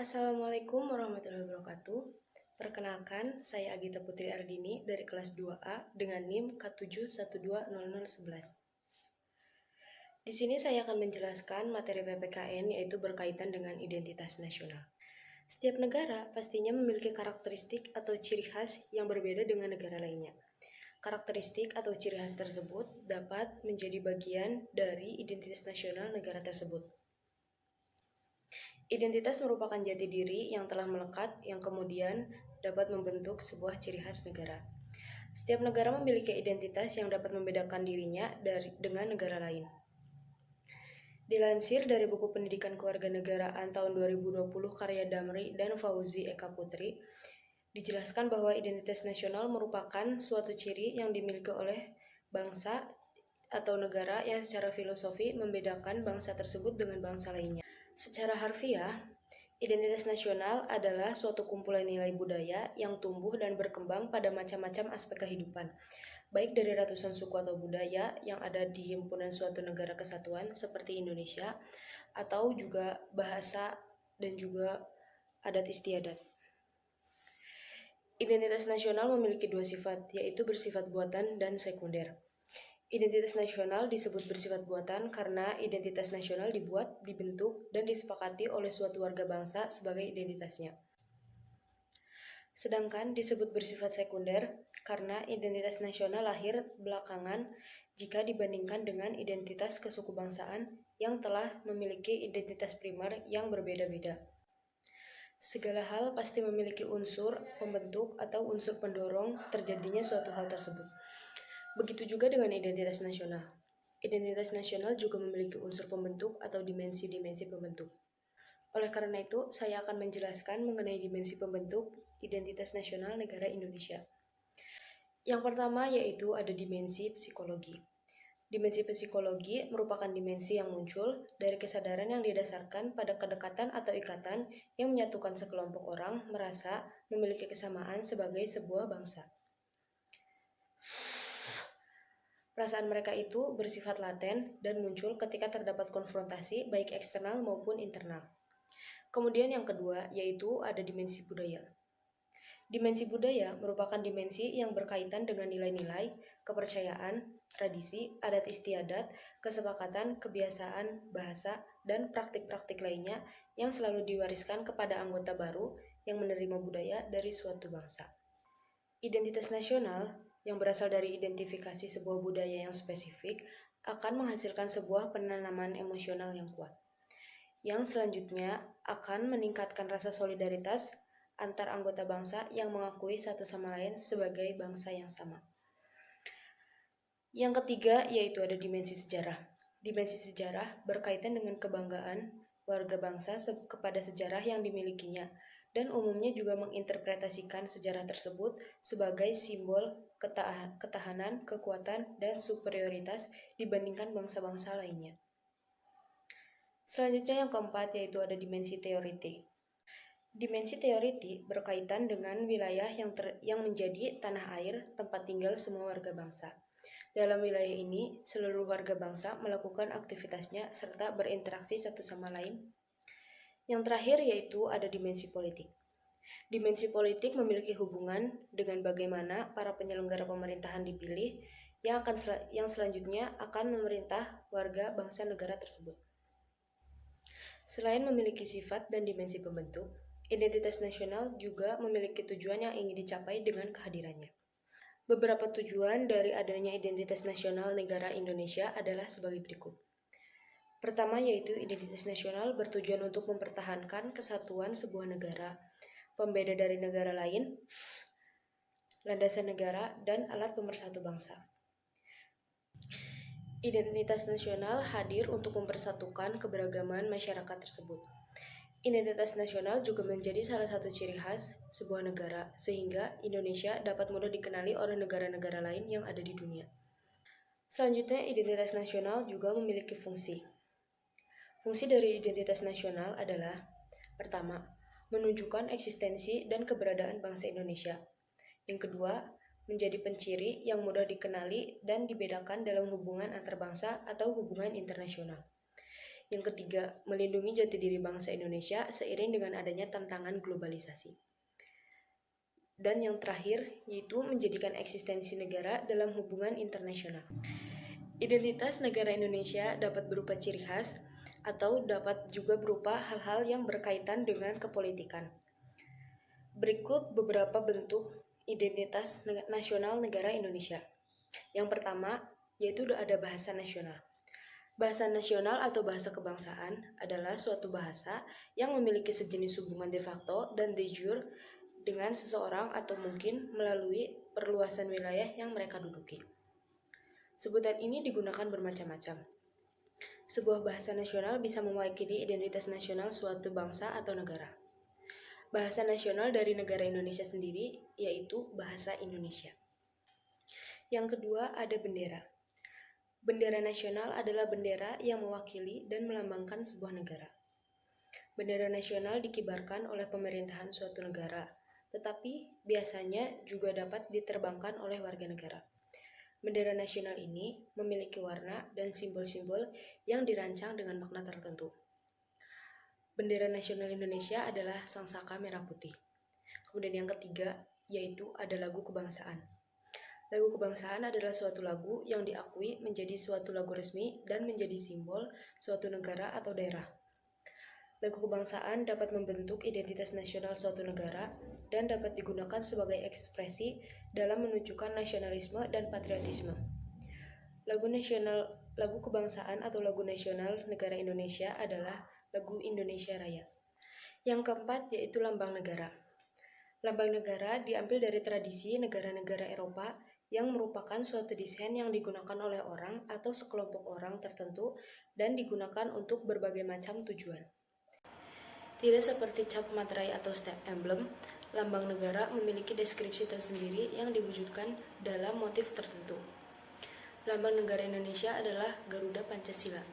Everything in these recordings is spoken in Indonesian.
Assalamualaikum warahmatullahi wabarakatuh. Perkenalkan, saya Agita Putri Ardini dari kelas 2A dengan NIM K7120011. Di sini saya akan menjelaskan materi PPKN yaitu berkaitan dengan identitas nasional. Setiap negara pastinya memiliki karakteristik atau ciri khas yang berbeda dengan negara lainnya. Karakteristik atau ciri khas tersebut dapat menjadi bagian dari identitas nasional negara tersebut. Identitas merupakan jati diri yang telah melekat yang kemudian dapat membentuk sebuah ciri khas negara. Setiap negara memiliki identitas yang dapat membedakan dirinya dengan negara lain. Dilansir dari buku Pendidikan Kewarganegaraan tahun 2020 karya Damri dan Fauzi Eka Putri, dijelaskan bahwa identitas nasional merupakan suatu ciri yang dimiliki oleh bangsa atau negara yang secara filosofi membedakan bangsa tersebut dengan bangsa lainnya. Secara harfiah, identitas nasional adalah suatu kumpulan nilai budaya yang tumbuh dan berkembang pada macam-macam aspek kehidupan, baik dari ratusan suku atau budaya yang ada di himpunan suatu negara kesatuan seperti Indonesia, atau juga bahasa dan juga adat istiadat. Identitas nasional memiliki dua sifat, yaitu bersifat buatan dan sekunder. Identitas nasional disebut bersifat buatan karena identitas nasional dibuat, dibentuk, dan disepakati oleh suatu warga bangsa sebagai identitasnya. Sedangkan disebut bersifat sekunder karena identitas nasional lahir belakangan jika dibandingkan dengan identitas kesukubangsaan yang telah memiliki identitas primer yang berbeda-beda. Segala hal pasti memiliki unsur pembentuk atau unsur pendorong terjadinya suatu hal tersebut. Begitu juga dengan identitas nasional. Identitas nasional juga memiliki unsur pembentuk atau dimensi-dimensi pembentuk. Oleh karena itu, saya akan menjelaskan mengenai dimensi pembentuk identitas nasional negara Indonesia. Yang pertama yaitu ada dimensi psikologi. Dimensi psikologi merupakan dimensi yang muncul dari kesadaran yang didasarkan pada kedekatan atau ikatan yang menyatukan sekelompok orang merasa memiliki kesamaan sebagai sebuah bangsa. Perasaan mereka itu bersifat laten dan muncul ketika terdapat konfrontasi baik eksternal maupun internal. Kemudian yang kedua yaitu ada dimensi budaya. Dimensi budaya merupakan dimensi yang berkaitan dengan nilai-nilai, kepercayaan, tradisi, adat istiadat, kesepakatan, kebiasaan, bahasa, dan praktik-praktik lainnya yang selalu diwariskan kepada anggota baru yang menerima budaya dari suatu bangsa. Identitas nasional yang berasal dari identifikasi sebuah budaya yang spesifik akan menghasilkan sebuah penanaman emosional yang kuat, yang selanjutnya akan meningkatkan rasa solidaritas antar anggota bangsa yang mengakui satu sama lain sebagai bangsa yang sama. Yang ketiga yaitu ada dimensi sejarah. Dimensi sejarah berkaitan dengan kebanggaan warga bangsa kepada sejarah yang dimilikinya, dan umumnya juga menginterpretasikan sejarah tersebut sebagai simbol ketahanan, kekuatan, dan superioritas dibandingkan bangsa-bangsa lainnya. Selanjutnya yang keempat yaitu ada dimensi teoritik. Dimensi teoritik berkaitan dengan wilayah yang menjadi tanah air tempat tinggal semua warga bangsa. Dalam wilayah ini, seluruh warga bangsa melakukan aktivitasnya serta berinteraksi satu sama lain. Yang terakhir yaitu ada dimensi politik. Dimensi politik memiliki hubungan dengan bagaimana para penyelenggara pemerintahan dipilih yang selanjutnya akan memerintah warga bangsa negara tersebut. Selain memiliki sifat dan dimensi pembentuk, identitas nasional juga memiliki tujuan yang ingin dicapai dengan kehadirannya. Beberapa tujuan dari adanya identitas nasional negara Indonesia adalah sebagai berikut. Pertama yaitu identitas nasional bertujuan untuk mempertahankan kesatuan sebuah negara, pembeda dari negara lain, landasan negara, dan alat pemersatu bangsa. Identitas nasional hadir untuk mempersatukan keberagaman masyarakat tersebut. Identitas nasional juga menjadi salah satu ciri khas sebuah negara, sehingga Indonesia dapat mudah dikenali oleh negara-negara lain yang ada di dunia. Selanjutnya, identitas nasional juga memiliki fungsi. Fungsi dari identitas nasional adalah: pertama, menunjukkan eksistensi dan keberadaan bangsa Indonesia. Yang kedua, menjadi penciri yang mudah dikenali dan dibedakan dalam hubungan antar bangsa atau hubungan internasional. Yang ketiga, melindungi jati diri bangsa Indonesia seiring dengan adanya tantangan globalisasi. Dan yang terakhir, yaitu menjadikan eksistensi negara dalam hubungan internasional. Identitas negara Indonesia dapat berupa ciri khas atau dapat juga berupa hal-hal yang berkaitan dengan kepolitikan. Berikut beberapa bentuk identitas nasional negara Indonesia. Yang pertama, yaitu ada bahasa nasional. Bahasa nasional atau bahasa kebangsaan adalah suatu bahasa yang memiliki sejenis hubungan de facto dan de jure dengan seseorang atau mungkin melalui perluasan wilayah yang mereka duduki. Sebutan ini digunakan bermacam-macam. Sebuah bahasa nasional bisa mewakili identitas nasional suatu bangsa atau negara. Bahasa nasional dari negara Indonesia sendiri yaitu bahasa Indonesia. Yang kedua, ada bendera. Bendera nasional adalah bendera yang mewakili dan melambangkan sebuah negara. Bendera nasional dikibarkan oleh pemerintahan suatu negara, tetapi biasanya juga dapat diterbangkan oleh warga negara. Bendera nasional ini memiliki warna dan simbol-simbol yang dirancang dengan makna tertentu. Bendera nasional Indonesia adalah sangsaka merah putih. Kemudian yang ketiga, yaitu ada lagu kebangsaan. Lagu kebangsaan adalah suatu lagu yang diakui menjadi suatu lagu resmi dan menjadi simbol suatu negara atau daerah. Lagu kebangsaan dapat membentuk identitas nasional suatu negara dan dapat digunakan sebagai ekspresi dalam menunjukkan nasionalisme dan patriotisme. Lagu kebangsaan atau lagu nasional negara Indonesia adalah lagu Indonesia Raya. Yang keempat yaitu lambang negara. Lambang negara diambil dari tradisi negara-negara Eropa yang merupakan suatu desain yang digunakan oleh orang atau sekelompok orang tertentu dan digunakan untuk berbagai macam tujuan. Tidak seperti cap materai atau stamp emblem, lambang negara memiliki deskripsi tersendiri yang diwujudkan dalam motif tertentu. Lambang negara Indonesia adalah Garuda Pancasila.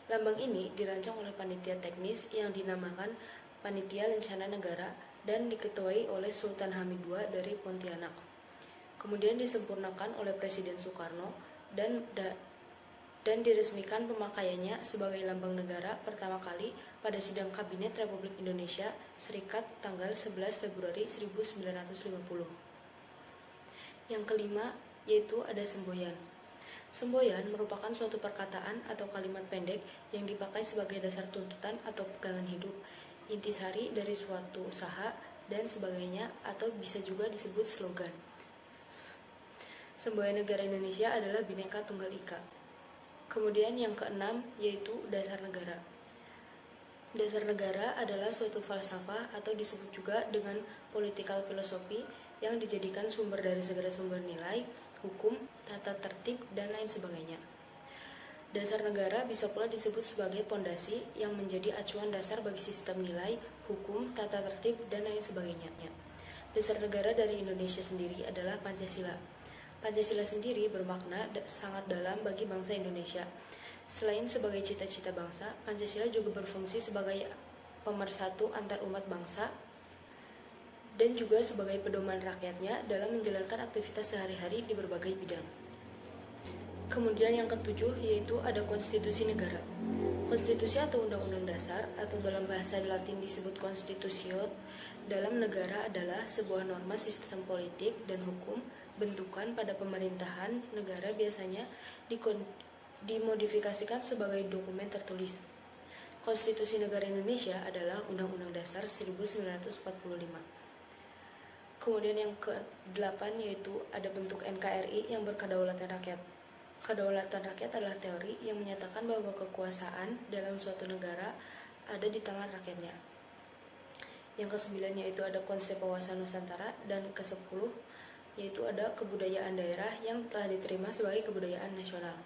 Lambang ini dirancang oleh panitia teknis yang dinamakan Panitia Lencana Negara dan diketuai oleh Sultan Hamid II dari Pontianak. Kemudian disempurnakan oleh Presiden Soekarno dan diresmikan pemakaiannya sebagai lambang negara pertama kali pada sidang Kabinet Republik Indonesia Serikat tanggal 11 Februari 1950. Yang kelima yaitu ada semboyan. Semboyan merupakan suatu perkataan atau kalimat pendek yang dipakai sebagai dasar tuntutan atau pegangan hidup, intisari dari suatu usaha dan sebagainya, atau bisa juga disebut slogan. Semboyan negara Indonesia adalah Bhinneka Tunggal Ika. Kemudian yang keenam yaitu dasar negara. Dasar negara adalah suatu falsafah atau disebut juga dengan political philosophy yang dijadikan sumber dari segala sumber nilai, hukum, tata tertib, dan lain sebagainya. Dasar negara bisa pula disebut sebagai pondasi yang menjadi acuan dasar bagi sistem nilai, hukum, tata tertib, dan lain sebagainya. Dasar negara dari Indonesia sendiri adalah Pancasila. Pancasila sendiri bermakna sangat dalam bagi bangsa Indonesia. Selain sebagai cita-cita bangsa, Pancasila juga berfungsi sebagai pemersatu antar umat bangsa dan juga sebagai pedoman rakyatnya dalam menjalankan aktivitas sehari-hari di berbagai bidang. Kemudian yang ketujuh yaitu ada konstitusi negara. Konstitusi atau undang-undang dasar atau dalam bahasa Latin disebut constitutio dalam negara adalah sebuah norma sistem politik dan hukum bentukan pada pemerintahan negara, biasanya dimodifikasikan sebagai dokumen tertulis. Konstitusi negara Indonesia adalah Undang-Undang Dasar 1945. Kemudian yang ke-8 yaitu ada bentuk NKRI yang berkedaulatan rakyat. Kedaulatan rakyat adalah teori yang menyatakan bahwa kekuasaan dalam suatu negara ada di tangan rakyatnya. Yang ke-9 yaitu ada konsep wawasan Nusantara, dan ke-10 yaitu ada kebudayaan daerah yang telah diterima sebagai kebudayaan nasional.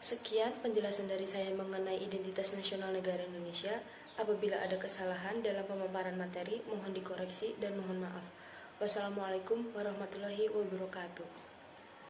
Sekian penjelasan dari saya mengenai identitas nasional negara Indonesia. Apabila ada kesalahan dalam pemaparan materi, mohon dikoreksi dan mohon maaf. Wassalamualaikum warahmatullahi wabarakatuh.